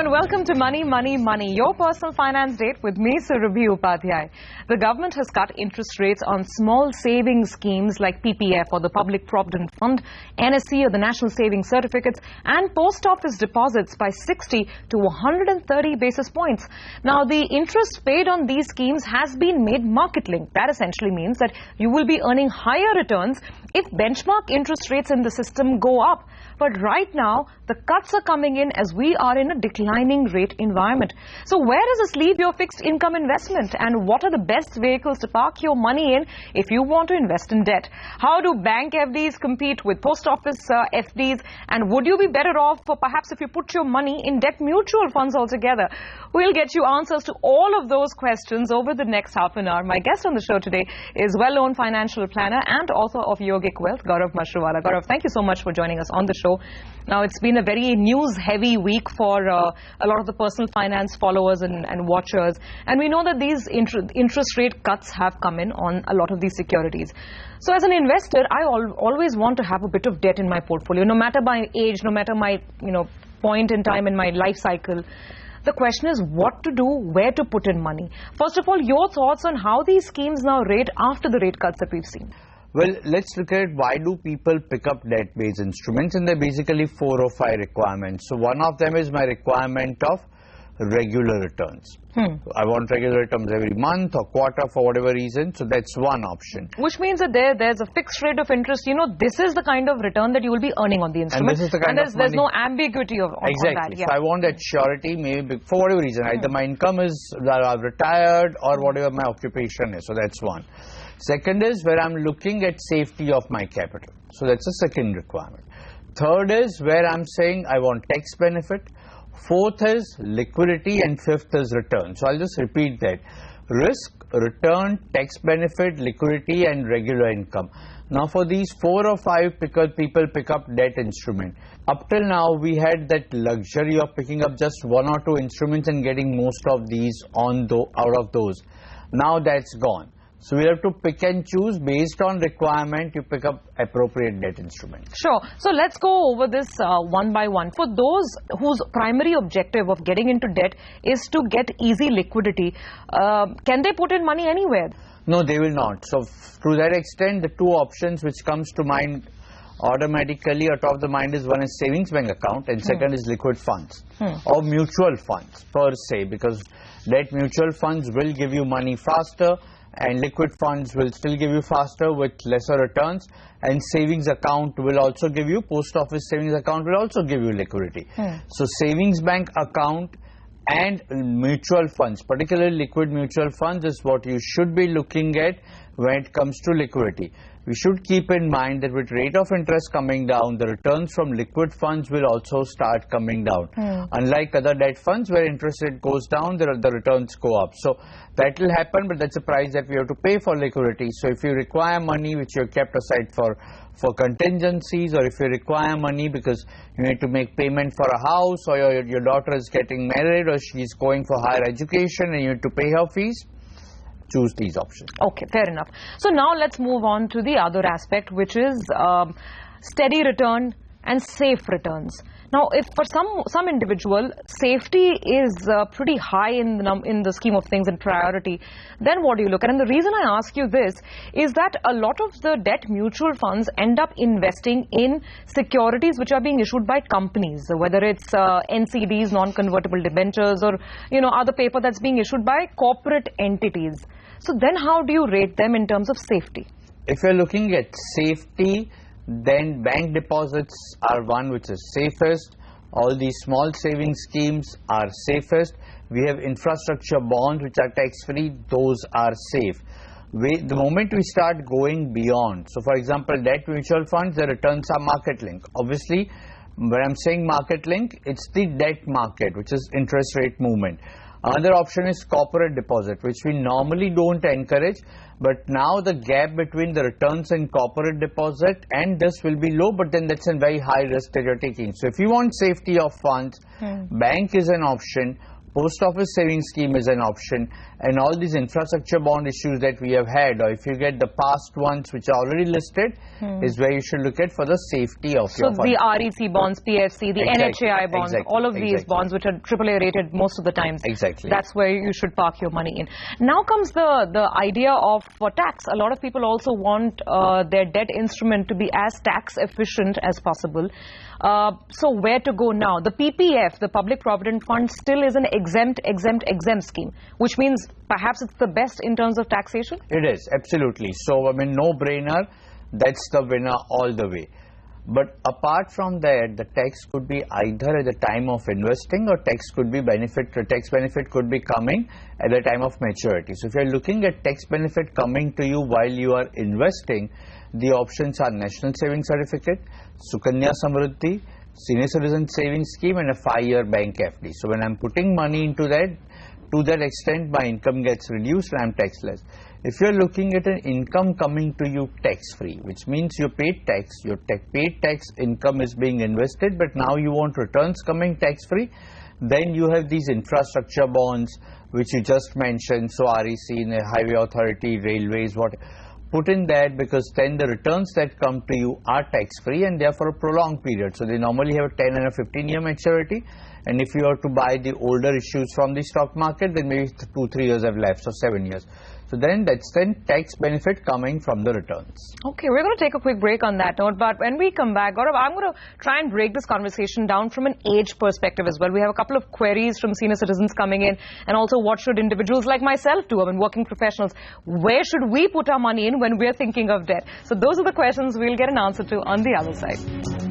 and welcome to Money, Money, Money, your personal finance date with me, Surabhi Upadhyay. The government has cut interest rates on small savings schemes like PPF or the Public Provident Fund, NSC or the National Savings Certificates, and post office deposits by 60 to 130 basis points. Now, the interest paid on these schemes has been made market-linked. That essentially means that you will be earning higher returns if benchmark interest rates in the system go up. But right now, the cuts are coming in as we are in a declining rate environment. So where does this leave your fixed income investment? And what are the best vehicles to park your money in if you want to invest in debt? How do bank FDs compete with post office FDs? And would you be better off perhaps if you put your money in debt mutual funds altogether? We'll get you answers to all of those questions over the next half an hour. My guest on the show today is well-known financial planner and author of Yogic Wealth, Gaurav Mashruwala. Gaurav, thank you so much for joining us on the show. Now, it's been a very news-heavy week for a lot of the personal finance followers and watchers. And we know that these interest rate cuts have come in on a lot of these securities. So as an investor, I always want to have a bit of debt in my portfolio, no matter my age, no matter my point in time in my life cycle. The question is what to do, where to put in money. First of all, your thoughts on how these schemes now rate after the rate cuts that we've seen. Well, let's look at why do people pick up debt-based instruments, and there are basically 4 or 5 requirements. So one of them is my requirement of regular returns. I want regular returns every month or quarter for whatever reason, so that's one option. Which means that there's a fixed rate of interest. This is the kind of return that you will be earning on the instrument. And this is the kind of there's no ambiguity on exactly. that. Yeah. So I want that surety, maybe for whatever reason. Either my income is that I've retired or whatever my occupation is. So that's one. Second is where I'm looking at safety of my capital. So that's a second requirement. Third is where I'm saying I want tax benefit. Fourth is liquidity, and fifth is return. So I'll just repeat that. Risk, return, tax benefit, liquidity, and regular income. Now for these 4 or 5 people pick up debt instrument. Up till now we had that luxury of picking up just 1 or 2 instruments and getting most of these out of those. Now that's gone. So we have to pick and choose based on requirement. You pick up appropriate debt instruments. Sure. So let's go over this one by one. For those whose primary objective of getting into debt is to get easy liquidity, can they put in money anywhere? No, they will not. So to that extent, the 2 options which comes to mind automatically or top of the mind is one is savings bank account and second is liquid funds or mutual funds per se, because debt mutual funds will give you money faster and liquid funds will still give you faster with lesser returns, and savings account will also give you, post office savings account will also give you liquidity. So savings bank account and mutual funds, particularly liquid mutual funds, is what you should be looking at when it comes to liquidity. We should keep in mind that with rate of interest coming down, the returns from liquid funds will also start coming down. Unlike other debt funds where interest rate goes down, the returns go up. So that will happen, but that's a price that we have to pay for liquidity. So if you require money which you have kept aside for contingencies, or if you require money because you need to make payment for a house, or your daughter is getting married, or she's going for higher education and you need to pay her fees, choose these options. Okay, fair enough. So now let's move on to the other aspect, which is steady return and safe returns. Now, if for some individual, safety is pretty high in the scheme of things and priority, then what do you look at? And the reason I ask you this is that a lot of the debt mutual funds end up investing in securities which are being issued by companies, whether it's NCDs, non-convertible debentures, or other paper that's being issued by corporate entities. So then how do you rate them in terms of safety? If you're looking at safety, then bank deposits are one which is safest. All these small saving schemes are safest. We have infrastructure bonds which are tax-free. Those are safe. The moment we start going beyond, so for example, debt mutual funds, the returns are market link. Obviously, when I'm saying market link, it's the debt market, which is interest rate movement. Another option is corporate deposit, which we normally don't encourage, but now the gap between the returns in corporate deposit and this will be low, but then that's a very high risk that you're taking. So if you want safety of funds, bank is an option. Post office savings scheme is an option, and all these infrastructure bond issues that we have had, or if you get the past ones which are already listed, is where you should look at for the safety of your fund. So the REC bonds, PFC, the NHAI bonds, all of these bonds which are AAA rated most of the times. Exactly. That's where you should park your money in. Now comes the idea of tax. A lot of people also want their debt instrument to be as tax efficient as possible. So where to go now? The PPF, the Public Provident Fund, still is an exempt scheme, which means perhaps it's the best in terms of taxation? It is, absolutely. So, I mean, no-brainer, that's the winner all the way. But apart from that, the tax could be either at the time of investing, or tax benefit could be coming at the time of maturity. So if you're looking at tax benefit coming to you while you are investing, the options are National Savings Certificate, Sukanya Samruddhi, Senior Citizen Savings Scheme, and a 5-year bank FD. So when I'm putting money into that, to that extent my income gets reduced and I'm taxless. If you're looking at an income coming to you tax-free, which means you paid tax, your paid tax income is being invested, but now you want returns coming tax-free, then you have these infrastructure bonds which you just mentioned, so REC, the Highway Authority, Railways, what. Put in that, because then the returns that come to you are tax-free and they are for a prolonged period. So they normally have a 10 and a 15-year maturity. And if you are to buy the older issues from the stock market, then maybe 2-3 years have left, so 7 years. So then that's then tax benefit coming from the returns. Okay, we're going to take a quick break on that note, but when we come back, Gaurav, I'm going to try and break this conversation down from an age perspective as well. We have a couple of queries from senior citizens coming in, and also what should individuals like myself do, I mean working professionals, where should we put our money in when we're thinking of debt? So those are the questions we'll get an answer to on the other side.